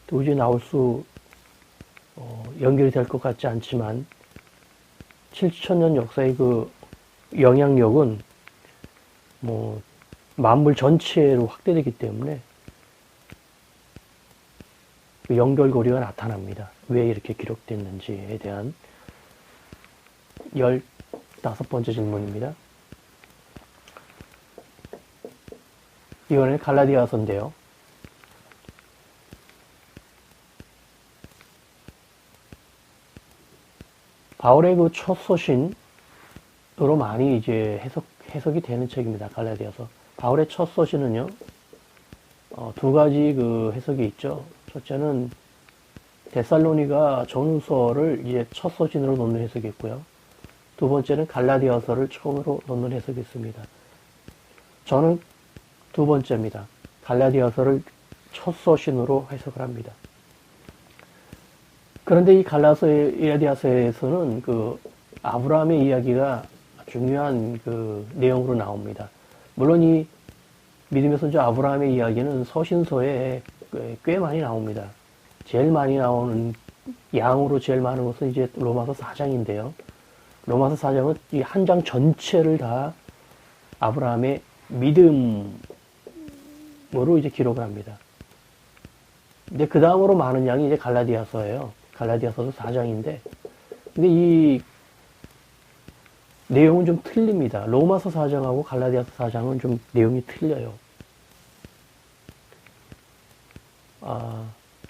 도저히 나올 수 연결이 될 것 같지 않지만 7,000년 역사의 그 영향력은 뭐 만물 전체로 확대되기 때문에 그 연결고리가 나타납니다. 왜 이렇게 기록됐는지에 대한 15번째 질문입니다. 이번에는 갈라디아서인데요. 바울의 그 첫 서신으로 많이 이제 해석이 되는 책입니다. 갈라디아서. 바울의 첫 서신은요, 두 가지 그 해석이 있죠. 첫째는 데살로니가 전후서를 이제 첫 서신으로 놓는 해석이 있고요. 두 번째는 갈라디아서를 처음으로 놓는 해석이 있습니다. 저는 두 번째입니다. 갈라디아서를 첫 서신으로 해석을 합니다. 그런데 이 갈라디아서에서는 그 아브라함의 이야기가 중요한 그 내용으로 나옵니다. 물론 이 믿음의 선조 아브라함의 이야기는 서신서에 꽤 많이 나옵니다. 제일 많이 나오는, 양으로 제일 많은 것은 이제 로마서 4장인데요. 로마서 4장은 이 한 장 전체를 다 아브라함의 믿음으로 이제 기록을 합니다. 근데 그 다음으로 많은 양이 이제 갈라디아서예요. 갈라디아서도 4장인데, 근데 이 내용은 좀 틀립니다. 로마서 4장하고 갈라디아서 4장은 좀 내용이 틀려요.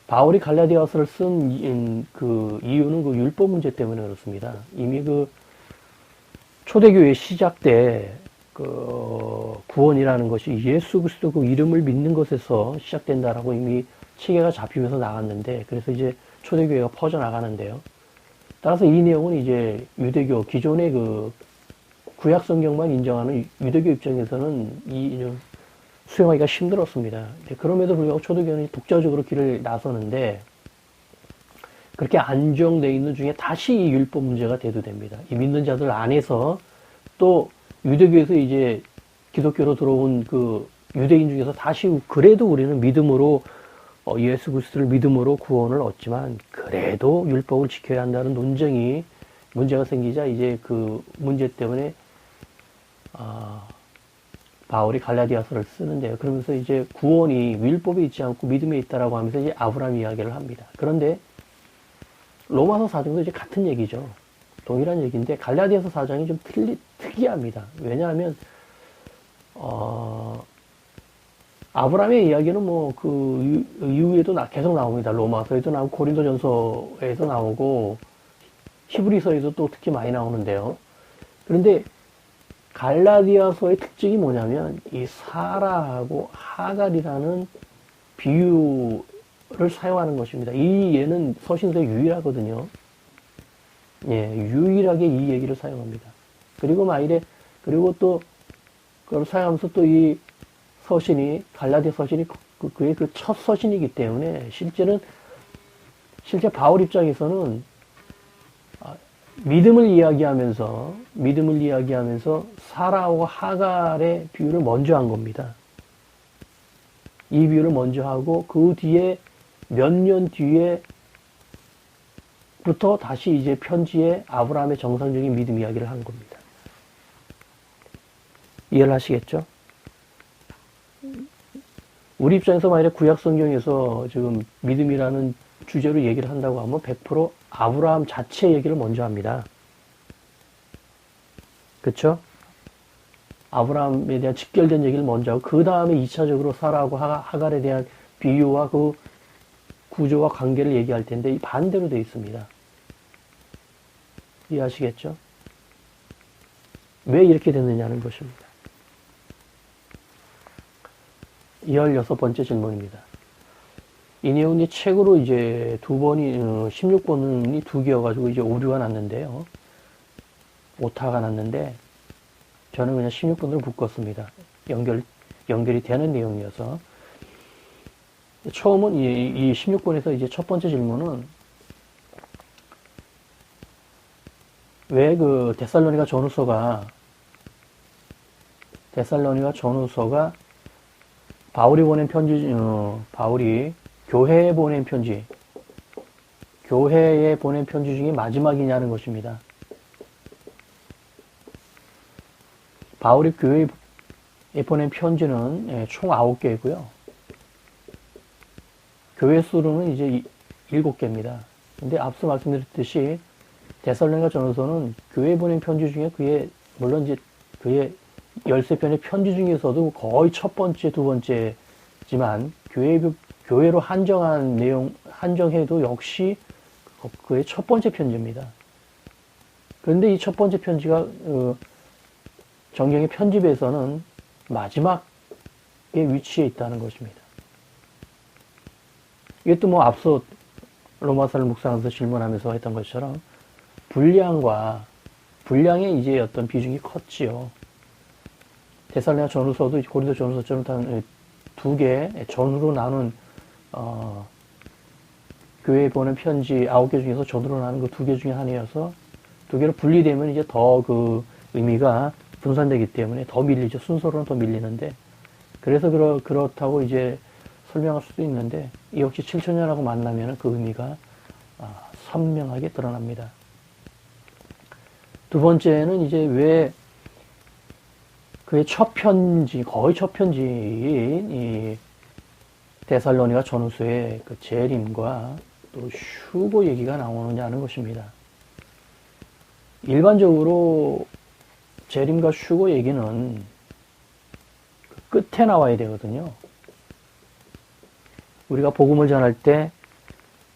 바울이 갈라디아서를 쓴 그 이유는 그 율법 문제 때문에 그렇습니다. 이미 그 초대교회 시작 때 그 구원이라는 것이 예수 그리스도 그 이름을 믿는 것에서 시작된다라고 이미 체계가 잡히면서 나갔는데, 그래서 이제 초대교회가 퍼져나가는데요. 따라서 이 내용은 이제 유대교, 기존의 그 구약 성경만 인정하는 유대교 입장에서는 수용하기가 힘들었습니다. 그럼에도 불구하고 초대교회는 독자적으로 길을 나서는데, 그렇게 안정되어 있는 중에 다시 이 율법 문제가 대두됩니다. 이 믿는 자들 안에서 또 유대교에서 이제 기독교로 들어온 그 유대인 중에서 다시 그래도 우리는 믿음으로 예수 그리스도를 믿음으로 구원을 얻지만 그래도 율법을 지켜야 한다는 논쟁이 문제가 생기자 이제 그 문제 때문에 바울이 갈라디아서를 쓰는데요. 그러면서 이제 구원이 율법에 있지 않고 믿음에 있다라고 하면서 이제 아브라함 이야기를 합니다. 그런데 로마서 4장도 이제 같은 얘기죠. 동일한 얘기인데 갈라디아서 4장이 좀 특이합니다. 왜냐하면 아브라함의 이야기는 뭐 그 이후에도 계속 나옵니다. 로마서에도 나오고 고린도전서에도 나오고 히브리서에도 또 특히 많이 나오는데요. 그런데 갈라디아서의 특징이 뭐냐면 이 사라하고 하갈이라는 비유를 사용하는 것입니다. 얘는 서신서에 유일하거든요. 예, 유일하게 이 얘기를 사용합니다. 그리고 또 그걸 사용하면서 또 이 서신이 갈라디아 서신이 그의 그 첫 서신이기 때문에 실제 바울 입장에서는 믿음을 이야기하면서 사라와 하갈의 비유를 먼저 한 겁니다. 이 비유를 먼저 하고 그 뒤에 몇 년 뒤에부터 다시 이제 편지에 아브라함의 정상적인 믿음 이야기를 한 겁니다. 이해를 하시겠죠? 우리 입장에서 만약에 구약 성경에서 지금 믿음이라는 주제로 얘기를 한다고 하면 100% 아브라함 자체 얘기를 먼저 합니다. 그쵸? 아브라함에 대한 직결된 얘기를 먼저 하고 그 다음에 2차적으로 사라하고 하갈에 대한 비유와 그 구조와 관계를 얘기할 텐데 반대로 되어 있습니다. 이해하시겠죠? 왜 이렇게 됐느냐는 것입니다. 16번째 질문입니다. 이 내용이 책으로 이제 16번이 2개여가지고 이제 오류가 났는데요. 오타가 났는데, 저는 그냥 16번으로 묶었습니다. 연결이 되는 내용이어서. 처음은 이 16번에서 이제 첫 번째 질문은, 왜 그 데살로니가 전후서가 바울이 보낸 편지, 바울이 교회에 보낸 편지, 교회에 보낸 편지 중에 마지막이냐는 것입니다. 바울이 교회에 보낸 편지는 총 9개이고요. 교회 수로는 이제 7개입니다. 근데 앞서 말씀드렸듯이 데살로니가 전후서는 교회에 보낸 편지 중에 물론 이제 그의 13편의 편지 중에서도 거의 첫 번째, 두 번째지만 교회로 한정해도 역시 그의 첫 번째 편지입니다. 그런데 이 첫 번째 편지가 정경의 편집에서는 마지막에 위치해 있다는 것입니다. 이게 또 뭐 앞서 로마서를 묵상하면서 질문하면서 했던 것처럼 분량의 이제 어떤 비중이 컸지요. 데살로니가 전후서도 고린도 전후서처럼 두 개 전후로 나눈 교회에 보낸 편지 9개 중에서 전후로 나눈 그 2개 중에 하나여서 2개로 분리되면 이제 더 그 의미가 분산되기 때문에 더 밀리죠. 순서로는 더 밀리는데 그래서 그렇다고 이제 설명할 수도 있는데 역시 7천년하고 만나면 그 의미가 선명하게 드러납니다. 두 번째는 이제 왜 그의 첫 편지, 거의 첫 편지인 이 데살로니가 전후서의 그 재림과 또 휴고 얘기가 나오느냐는 것입니다. 일반적으로 재림과 휴고 얘기는 그 끝에 나와야 되거든요. 우리가 복음을 전할 때,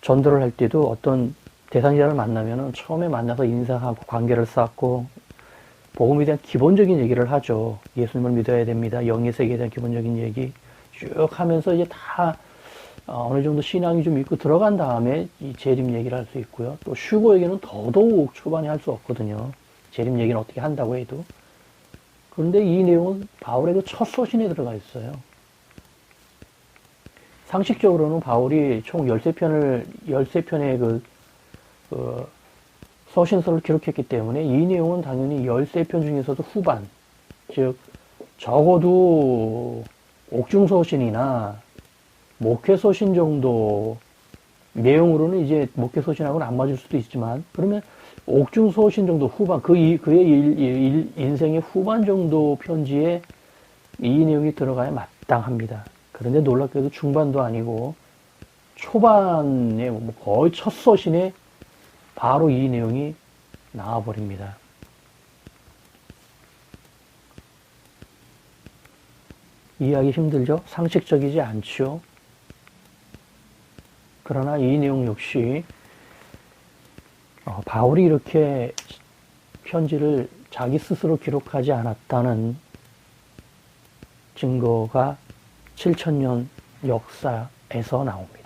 전도를 할 때도 어떤 대상자를 만나면은 처음에 만나서 인사하고 관계를 쌓고 복음에 대한 기본적인 얘기를 하죠. 예수님을 믿어야 됩니다. 영의 세계에 대한 기본적인 얘기 쭉 하면서 이제 다 어느 정도 신앙이 좀 있고 들어간 다음에 이 재림 얘기를 할 수 있고요. 또 휴고 얘기는 더더욱 초반에 할 수 없거든요. 재림 얘기는 어떻게 한다고 해도. 그런데 이 내용은 바울의 그 첫 서신에 들어가 있어요. 상식적으로는 바울이 총 13편의 그 서신서를 기록했기 때문에 이 내용은 당연히 13편 중에서도 후반, 즉 적어도 옥중서신이나 목회서신 정도 내용으로는 이제 목회서신하고는 안 맞을 수도 있지만 그러면 옥중서신 정도 후반, 그의 인생의 후반 정도 편지에 이 내용이 들어가야 마땅합니다. 그런데 놀랍게도 중반도 아니고 초반에 거의 첫 서신에 바로 이 내용이 나와버립니다. 이해하기 힘들죠? 상식적이지 않죠? 그러나 이 내용 역시 바울이 이렇게 편지를 자기 스스로 기록하지 않았다는 증거가 7,000년 역사에서 나옵니다.